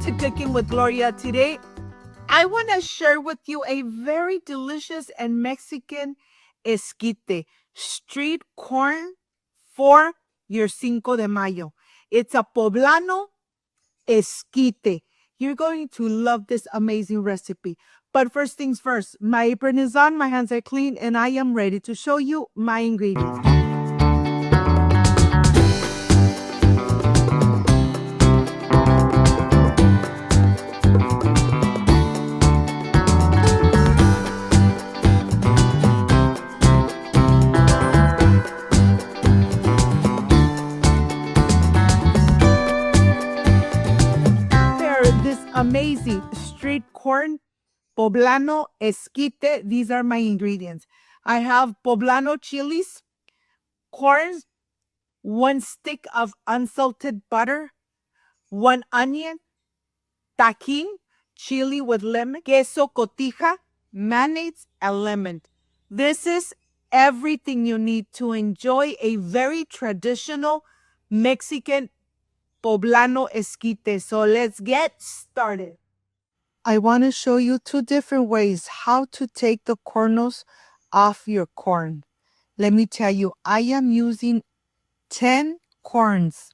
to Cooking with Gloria. Today, I want to share with you a very delicious and Mexican esquite, street corn for your Cinco de Mayo. It's a Poblano esquite. You're going to love this amazing recipe. But first things first, my apron is on, my hands are clean, and I am ready to show you my ingredients. This amazing street corn, Poblano esquite. These are my ingredients. I have Poblano chilies, corn, 1 stick of unsalted butter, 1 onion, Tajín, chili with lemon, queso Cotija, mayonnaise, and lemon. This is everything you need to enjoy a very traditional Mexican Poblano esquite. So let's get started. I want to show you 2 different ways how to take the kernels off your corn. Let me tell you, I am using 10 corns,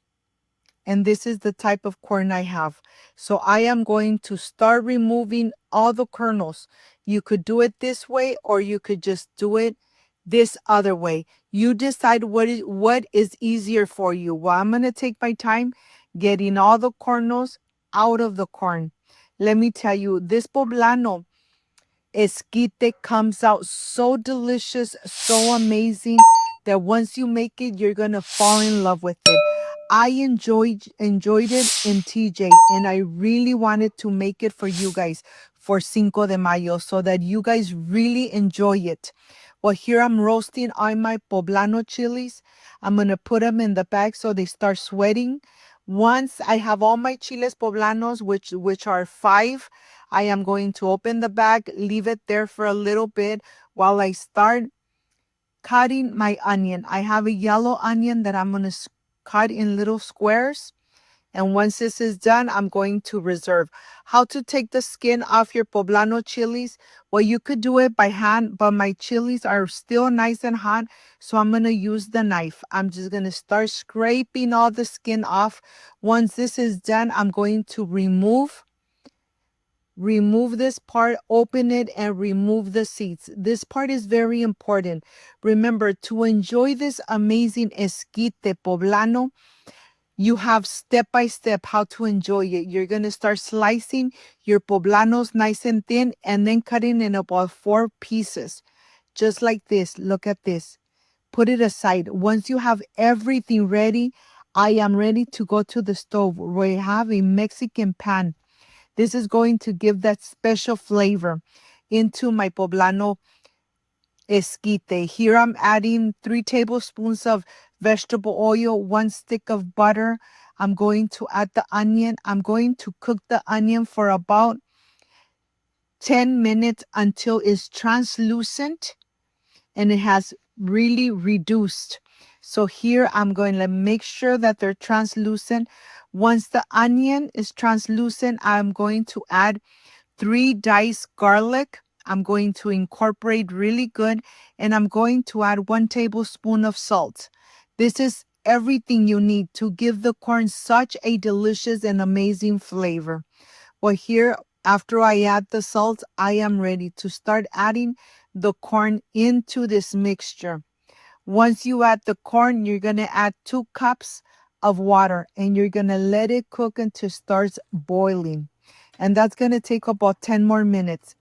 and this is the type of corn I have. So I am going to start removing all the kernels. You could do it this way, or you could just do it this other way. You decide what is easier for you. Well, I'm going to take my time getting all the kernels out of the corn. Let me tell you, this Poblano esquite comes out so delicious, so amazing, that once you make it, you're going to fall in love with it. I enjoyed it in TJ, and I really wanted to make it for you guys for Cinco de Mayo so that you guys really enjoy it. Well, here I'm roasting on my Poblano chilies. I'm going to put them in the bag so they start sweating. Once I have all my chiles poblanos, which are 5, I am going to open the bag, leave it there for a little bit while I start cutting my onion. I have a yellow onion that I'm going to cut in little squares. And once this is done, I'm going to reserve. How to take the skin off your Poblano chilies? Well, you could do it by hand, but my chilies are still nice and hot, so I'm going to use the knife. I'm just going to start scraping all the skin off. Once this is done, I'm going to remove this part, open it, and remove the seeds. This part is very important. Remember, to enjoy this amazing esquite Poblano, you have step by step how to enjoy it. You're going to start slicing your poblanos nice and thin, and then cutting in about 4 pieces, just like this. Look at this. Put it aside. Once you have everything ready, I am ready to go to the stove where I have a Mexican pan. This is going to give that special flavor into my Poblano esquite. Here I'm adding 3 tablespoons of vegetable oil, 1 stick of butter. I'm going to add the onion. I'm going to cook the onion for about 10 minutes until it's translucent and it has really reduced. So here I'm going to make sure that they're translucent. Once the onion is translucent, I'm going to add 3 diced garlic. I'm going to incorporate really good, and I'm going to add 1 tablespoon of salt. This is everything you need to give the corn such a delicious and amazing flavor. Well, here, after I add the salt, I am ready to start adding the corn into this mixture. Once you add the corn, you're going to add 2 cups of water, and you're going to let it cook until it starts boiling. And that's going to take about 10 more minutes.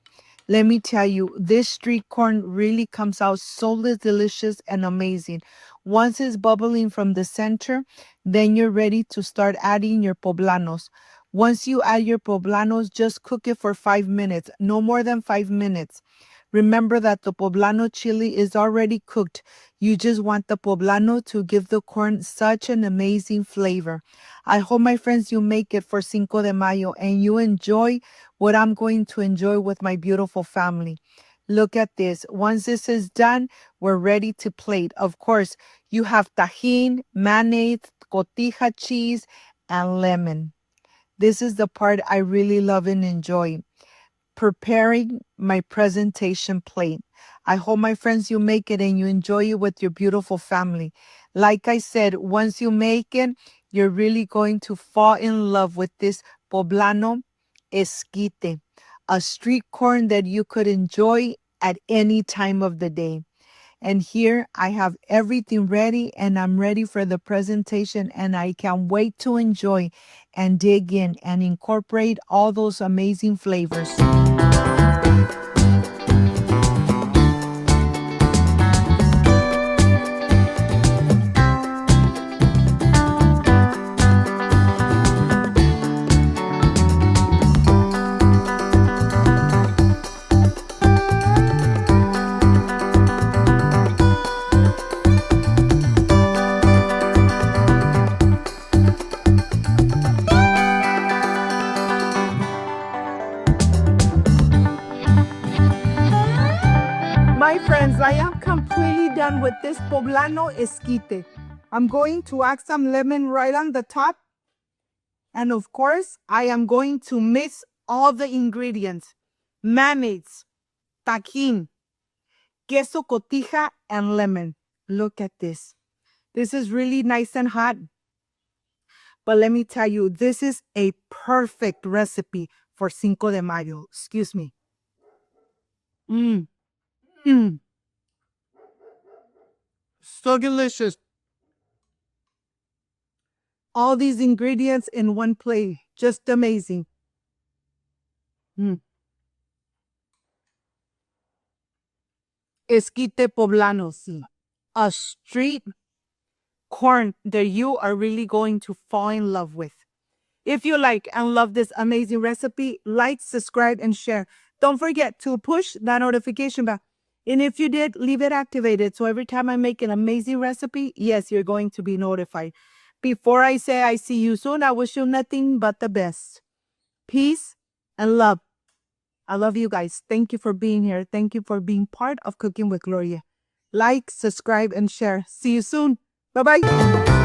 Let me tell you, this street corn really comes out so delicious and amazing. Once it's bubbling from the center, then you're ready to start adding your poblanos. Once you add your poblanos, just cook it for 5 minutes, no more than 5 minutes. Remember that the Poblano chili is already cooked. You just want the Poblano to give the corn such an amazing flavor. I hope, my friends, you make it for Cinco de Mayo and you enjoy what I'm going to enjoy with my beautiful family. Look at this. Once this is done, we're ready to plate. Of course, you have Tajín, mayonnaise, Cotija cheese, and lemon. This is the part I really love and enjoy. Preparing my presentation plate. I hope, my friends, you make it and you enjoy it with your beautiful family. Like I said, once you make it, you're really going to fall in love with this Poblano Esquite, a street corn that you could enjoy at any time of the day. And here I have everything ready and I'm ready for the presentation and I can't wait to enjoy and dig in and incorporate all those amazing flavors. My friends, I am completely done with this Poblano Esquite. I'm going to add some lemon right on the top. And of course, I am going to mix all the ingredients. Mayonnaise, Tajín, queso Cotija, and lemon. Look at this. This is really nice and hot. But let me tell you, this is a perfect recipe for Cinco de Mayo. Excuse me. Mmm. Mmm. So delicious. All these ingredients in one plate. Just amazing. Esquite Poblano, sí. A street corn that you are really going to fall in love with. If you like and love this amazing recipe, like, subscribe, and share. Don't forget to push that notification bell. And if you did, leave it activated. So every time I make an amazing recipe, yes, you're going to be notified. Before I say I see you soon, I wish you nothing but the best. Peace and love. I love you guys. Thank you for being here. Thank you for being part of Cooking with Gloria. Like, subscribe, and share. See you soon. Bye-bye.